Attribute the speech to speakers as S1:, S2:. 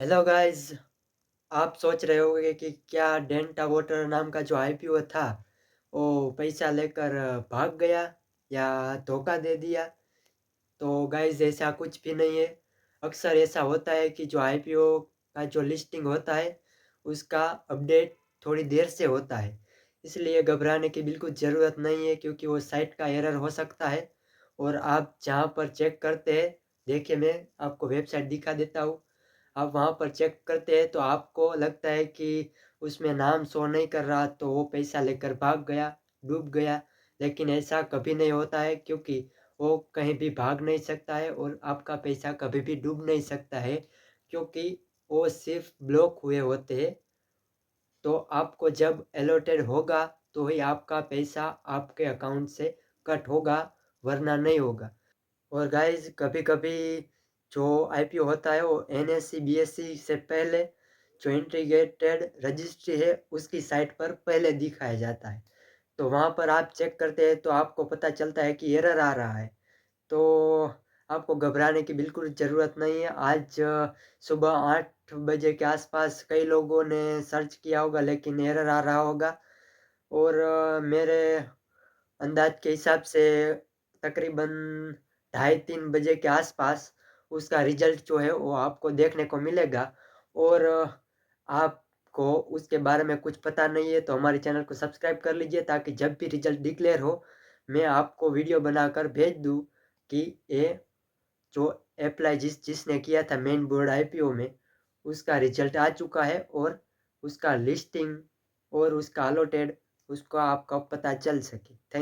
S1: Hello guys. आप सोच रहे होंगे कि क्या डेंटा वाटर नाम का जो आईपीओ था वो पैसा लेकर भाग गया या धोखा दे दिया। तो गाइस ऐसा कुछ भी नहीं है। अक्सर ऐसा होता है कि जो आईपीओ का जो लिस्टिंग होता है उसका अपडेट थोड़ी देर से होता है, इसलिए घबराने की बिल्कुल ज़रूरत नहीं है क्योंकि वो साइट का एरर हो सकता है। और आप जहाँ पर चेक करते हैं, देखिए मैं आपको वेबसाइट दिखा देता हूँ। आप वहाँ पर चेक करते हैं तो आपको लगता है कि उसमें नाम शो नहीं कर रहा तो वो पैसा लेकर भाग गया, डूब गया। लेकिन ऐसा कभी नहीं होता है क्योंकि वो कहीं भी भाग नहीं सकता है और आपका पैसा कभी भी डूब नहीं सकता है क्योंकि वो सिर्फ़ ब्लॉक हुए होते हैं। तो आपको जब अलॉटेड होगा तो ही आपका पैसा आपके अकाउंट से कट होगा, वरना नहीं होगा। और गाइज़ कभी-कभी जो आईपीओ होता है वो एनएसई, बीएसई से पहले जो इंटीग्रेटेड रजिस्ट्री है उसकी साइट पर पहले दिखाया जाता है। तो वहाँ पर आप चेक करते हैं तो आपको पता चलता है कि एरर आ रहा है। तो आपको घबराने की बिल्कुल ज़रूरत नहीं है। आज सुबह 8 बजे के आसपास कई लोगों ने सर्च किया होगा लेकिन एरर आ रहा होगा। और मेरे अंदाज़ के हिसाब से तकरीबन ढाई 3 बजे के आसपास उसका रिज़ल्ट जो है वो आपको देखने को मिलेगा। और आपको उसके बारे में कुछ पता नहीं है तो हमारे चैनल को सब्सक्राइब कर लीजिए ताकि जब भी रिज़ल्ट डिक्लेयर हो, मैं आपको वीडियो बनाकर भेज दूँ कि ये जो अप्लाई जिसने किया था मेन बोर्ड आईपीओ में, उसका रिज़ल्ट आ चुका है और उसका लिस्टिंग और उसका अलॉटेड उसका आपको पता चल सके। थैंक